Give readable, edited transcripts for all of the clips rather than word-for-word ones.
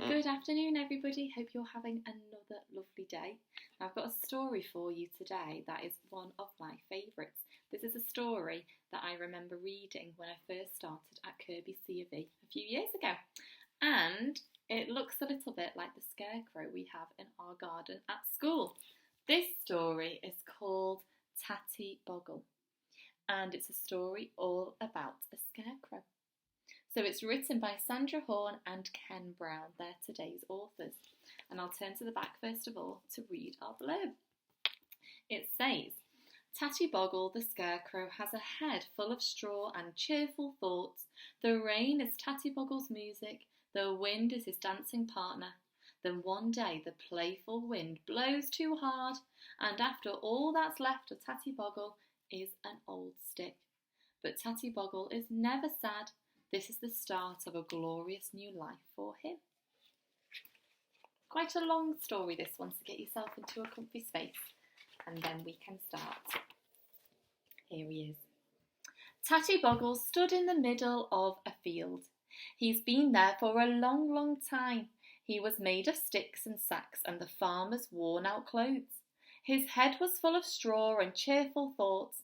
Good afternoon, everybody. Hope you're having another lovely day. I've got a story for you today that is one of my favourites. This is a story that I remember reading when I first started at Kirby C of E a few years ago. And it looks a little bit like the scarecrow we have in our garden at school. This story is called Tattybogle, and it's a story all about a scarecrow. So it's written by Sandra and Ken Brown. They're today's authors. And I'll turn to the back first of all to read our blurb. It says, Tattybogle the scarecrow has a head full of straw and cheerful thoughts. The rain is Tattybogle's music. The wind is his dancing partner. Then one day the playful wind blows too hard, and after all that's left of Tattybogle is an old stick. But Tattybogle is never sad. This is the start of a glorious new life for him. Quite a long story, this one, so get yourself into a comfy space and then we can start. Here he is. Tattybogle stood in the middle of a field. He's been there for a long, long time. He was made of sticks and sacks and the farmer's worn-out clothes. His head was full of straw and cheerful thoughts.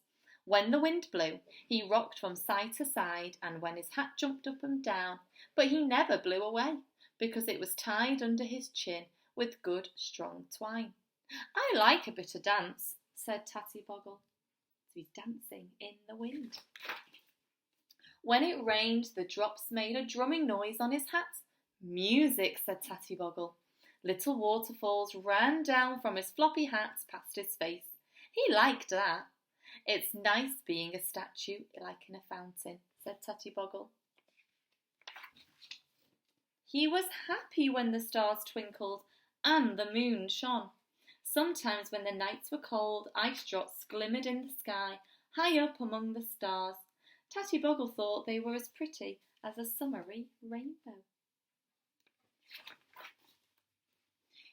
When the wind blew, he rocked from side to side, and when his hat jumped up and down, but he never blew away, because it was tied under his chin with good strong twine. I like a bit of dance, said Tattybogle. So he's dancing in the wind. When it rained, the drops made a drumming noise on his hat. Music, said Tattybogle. Little waterfalls ran down from his floppy hat past his face. He liked that. It's nice being a statue like in a fountain, said Tattybogle. He was happy when the stars twinkled and the moon shone. Sometimes when the nights were cold, ice drops glimmered in the sky, high up among the stars. Tattybogle thought they were as pretty as a summery rainbow.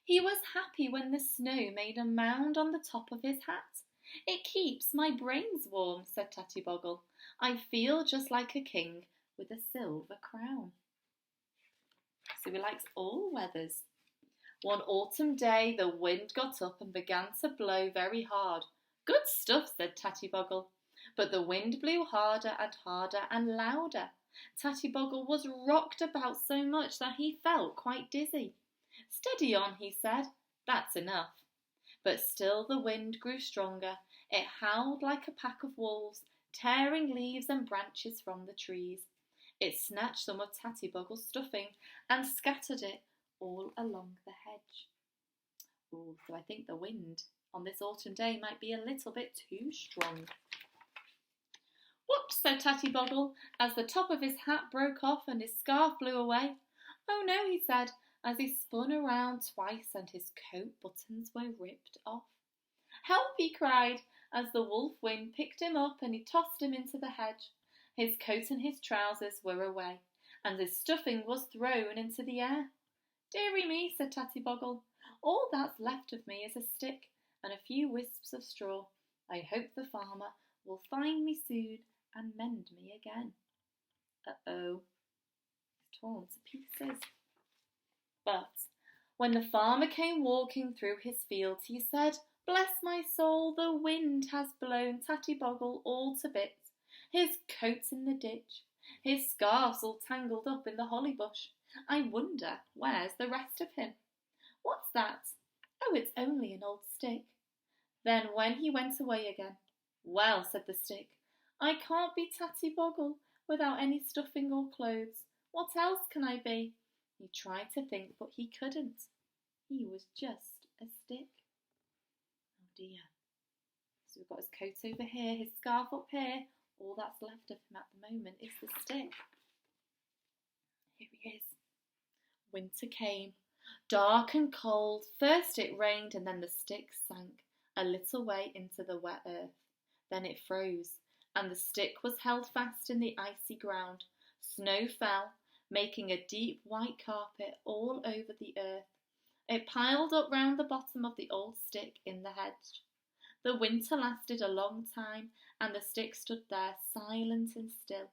He was happy when the snow made a mound on the top of his hat. It keeps my brains warm, said Tattybogle. I feel just like a king with a silver crown. So he likes all weathers. One autumn day the wind got up and began to blow very hard. Good stuff, said Tattybogle. But the wind blew harder and louder. Tattybogle was rocked about so much that he felt quite dizzy. Steady on, he said. That's enough. But still the wind grew stronger. It howled like a pack of wolves, tearing leaves and branches from the trees. It snatched some of Tattybogle's stuffing and scattered it all along the hedge. Oh, so I think the wind on this autumn day might be a little bit too strong. Whoops, said Tattybogle, as the top of his hat broke off and his scarf blew away. Oh no, he said, as he spun around twice and his coat buttons were ripped off. Help, he cried, as the wolf wind picked him up and he tossed him into the hedge. His coat and his trousers were away, and his stuffing was thrown into the air. Dearie me, said Tattybogle, all that's left of me is a stick and a few wisps of straw. I hope the farmer will find me soon and mend me again. Uh-oh, he's torn to pieces. But when the farmer came walking through his fields, he said, Bless my soul, the wind has blown Tattybogle all to bits. His coat's in the ditch, his scarf's all tangled up in the holly bush. I wonder where's the rest of him? What's that? Oh, it's only an old stick. Then when he went away again, Well, said the stick, I can't be Tattybogle without any stuffing or clothes. What else can I be? He tried to think, but he couldn't. He was just a stick. Oh dear. So we've got his coat over here, his scarf up here. All that's left of him at the moment is the stick. Here he is. Winter came, dark and cold. First it rained and then the stick sank a little way into the wet earth. Then it froze and the stick was held fast in the icy ground. Snow fell, making a deep white carpet all over the earth. It piled up round the bottom of the old stick in the hedge. The winter lasted a long time, and the stick stood there silent and still.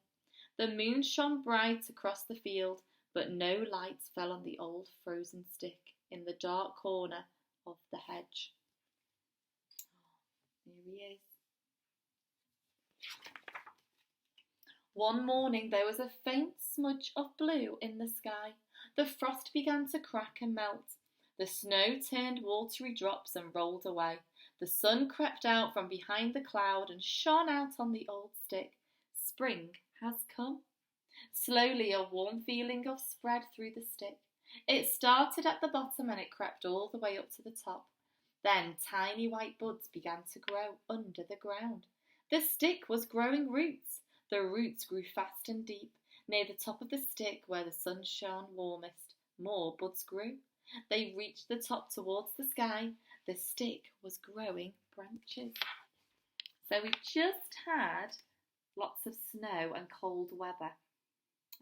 The moon shone bright across the field, but no light fell on the old frozen stick in the dark corner of the hedge. Here he is. One morning there was a faint smudge of blue in the sky. The frost began to crack and melt. The snow turned watery drops and rolled away. The sun crept out from behind the cloud and shone out on the old stick. Spring has come. Slowly a warm feeling of spread through the stick. It started at the bottom and it crept all the way up to the top. Then tiny white buds began to grow under the ground. The stick was growing roots. The roots grew fast and deep. Near the top of the stick, where the sun shone warmest, more buds grew. They reached the top towards the sky. The stick was growing branches. So we just had lots of snow and cold weather.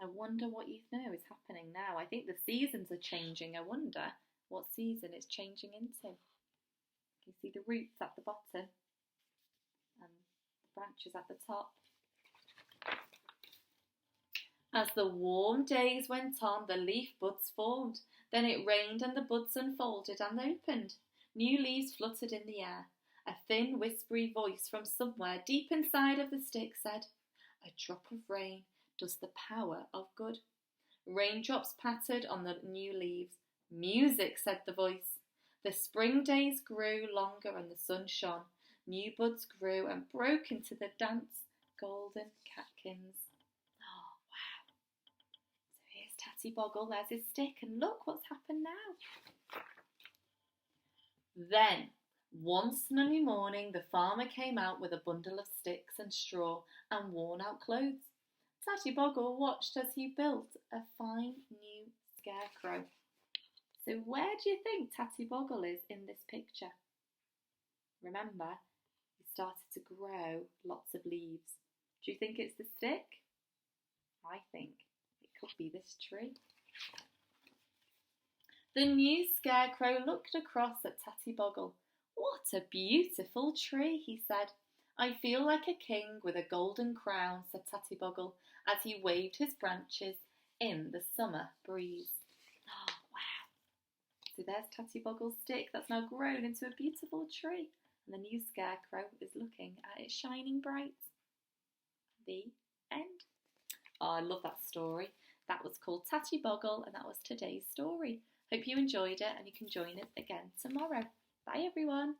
I wonder what you know is happening now. I think the seasons are changing. I wonder what season it's changing into. You see the roots at the bottom and the branches at the top. As the warm days went on, the leaf buds formed. Then it rained and the buds unfolded and opened. New leaves fluttered in the air. A thin, whispery voice from somewhere deep inside of the stick said, "A drop of rain does the power of good." Raindrops pattered on the new leaves. "Music," said the voice. The spring days grew longer and the sun shone. New buds grew and broke into the dance golden catkins. Oh, wow. So here's Tattybogle, there's his stick, and look what's happened now. Then, one sunny morning, the farmer came out with a bundle of sticks and straw and worn-out clothes. Tattybogle watched as he built a fine new scarecrow. So where do you think Tattybogle is in this picture? Remember, he started to grow lots of leaves. Do you think it's the stick? I think it could be this tree. The new scarecrow looked across at Tattybogle. "What a beautiful tree," he said. "I feel like a king with a golden crown," said Tattybogle as he waved his branches in the summer breeze. Oh, wow. So there's Tattybogle's stick that's now grown into a beautiful tree, and the new scarecrow is looking at it shining bright. The end. Oh, I love that story. That was called Tattybogle, and that was today's story. Hope you enjoyed it, and you can join us again tomorrow. Bye, everyone.